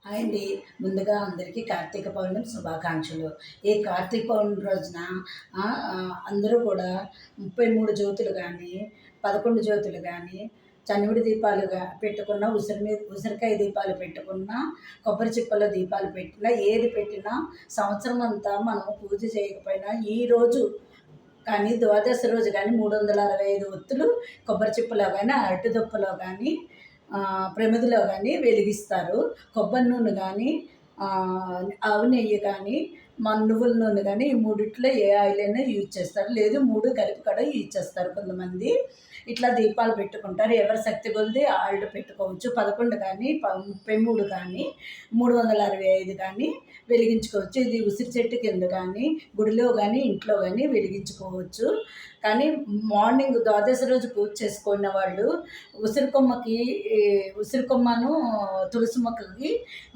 Hi అండి. ముందుగా అందరికీ కార్తీక పౌర్ణమి శుభాకాంక్షలు. ఈ కార్తీక పౌర్ణమి రోజున అందరూ కూడా 33 జ్యోతులు గానీ, 11 జ్యోతులు గానీ, చనివిడి దీపాలుగా పెట్టుకున్న, ఉసిరికాయ దీపాలు పెట్టుకున్న, కొబ్బరి చిప్పల దీపాలు పెట్టినా, ఏది పెట్టినా సంవత్సరం అంతా మనం పూజ చేయకపోయినా ఈరోజు కానీ ద్వాదశి రోజు కానీ 365 ఒత్తులు కొబ్బరి చిప్పలో కానీ, అరటి దుప్పలో కానీ, ప్రమిదిలో కానీ వెలిగిస్తారు. కొబ్బరి నూనె కానీ, ఆవు నెయ్యి కానీ, నువ్వుల నూనె కానీ, ఈ మూడిట్లో ఏ ఆయిల్ అయినా యూజ్ చేస్తారు. లేదు 3 కలిపి కూడా యూజ్ చేస్తారు కొంతమంది. ఇట్లా దీపాలు పెట్టుకుంటారు. ఎవరి శక్తి కొలిది ఆళ్ళు పెట్టుకోవచ్చు. 11 కానీ, 33 కానీ, 365 కానీ వెలిగించుకోవచ్చు. ఇది ఉసిరి చెట్టు కింద కానీ, గుడిలో కానీ, ఇంట్లో కానీ వెలిగించుకోవచ్చు. కానీ మార్నింగ్ ద్వాదశి రోజు పూజ చేసుకున్న వాళ్ళు ఉసిరి కొమ్మను తులసి మొక్కకి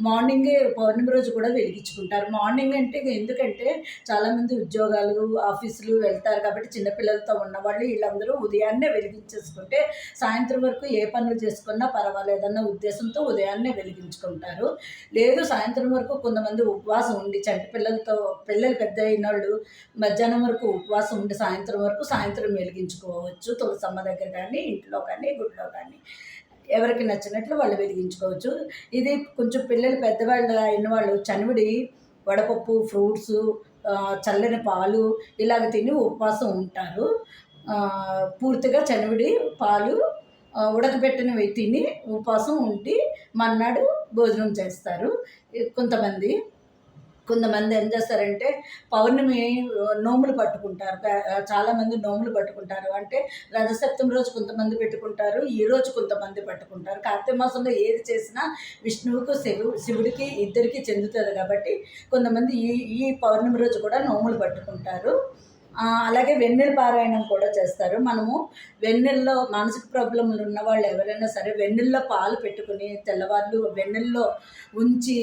మార్నింగే పౌర్ణమి రోజు కూడా వెలిగించుకుంటారు. మార్నింగ్ అంటే ఎందుకంటే చాలామంది ఉద్యోగాలు, ఆఫీసులు వెళ్తారు కాబట్టి చిన్నపిల్లలతో ఉన్నవాళ్ళు వీళ్ళందరూ ఉదయాన్నే వెలిగించేసుకుంటే సాయంత్రం వరకు ఏ పనులు చేసుకున్నా పర్వాలేదన్న ఉద్దేశంతో ఉదయాన్నే వెలిగించుకుంటారు. లేదు సాయంత్రం వరకు కొంతమంది ఉపవాసం ఉండి చంటి పిల్లలు పెద్ద అయిన వాళ్ళు మధ్యాహ్నం వరకు ఉపవాసం ఉండి సాయంత్రం వెలిగించుకోవచ్చు. తులసమ్మ దగ్గర కానీ, ఇంట్లో కానీ, గుడిలో కానీ ఎవరికి నచ్చినట్లు వాళ్ళు వెలిగించుకోవచ్చు. ఇది కొంచెం పిల్లలు పెద్దవాళ్ళు అయిన వాళ్ళు చనివిడి, వడపప్పు, ఫ్రూట్సు, చల్లని పాలు ఇలాగ తిని ఉపవాసం ఉంటారు. పూర్తిగా చనివిడి పాలు ఉడకబెట్టినవి తిని ఉపవాసం ఉండి మర్నాడు భోజనం చేస్తారు. కొంతమంది ఏం చేస్తారంటే పౌర్ణమి నోములు పట్టుకుంటారు. చాలామంది నోములు పట్టుకుంటారు. అంటే రథసప్తమి రోజు కొంతమంది పెట్టుకుంటారు, ఈరోజు కొంతమంది పట్టుకుంటారు. కార్తీక మాసంలో ఏది చేసినా విష్ణువుకు శివుడికి ఇద్దరికి చెందుతుంది కాబట్టి కొంతమంది ఈ పౌర్ణమి రోజు కూడా నోములు పట్టుకుంటారు. అలాగే వెన్నెల పారాయణం కూడా చేస్తారు. మనము వెన్నెల్లో మానసిక ప్రాబ్లమ్లు ఉన్న వాళ్ళు ఎవరైనా సరే వెన్నెల్లో పాలు పెట్టుకుని తెల్లవాళ్ళు వెన్నెల్లో ఉంచి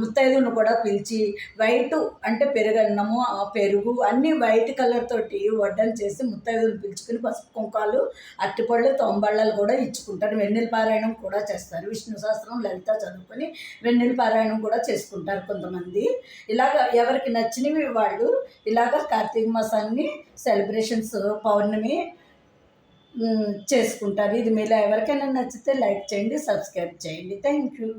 ముత్తైదును కూడా పిలిచి వైట్ అంటే పెరుగన్నము, పెరుగు అన్నీ వైట్ కలర్ తోటి వడ్డలు చేసి ముత్తైదును పిలుచుకుని పసుపు కుంకాలు, అరటిపళ్ళు, తొంబళ్ళలు కూడా ఇచ్చుకుంటారు. వెన్నెల పారాయణం కూడా చేస్తారు. విష్ణు సహస్రం, లలిత చదువుకొని వెన్నెల పారాయణం కూడా చేసుకుంటారు కొంతమంది. ఇలాగ ఎవరికి నచ్చినవి వాళ్ళు ఇలాగ కార్తీక మాసాన్ని సెలబ్రేషన్స్ పౌర్ణమి చేసుకుంటారు. ఇది మీలో ఎవరికైనా నచ్చితే లైక్ చేయండి, సబ్స్క్రైబ్ చేయండి. Thank you.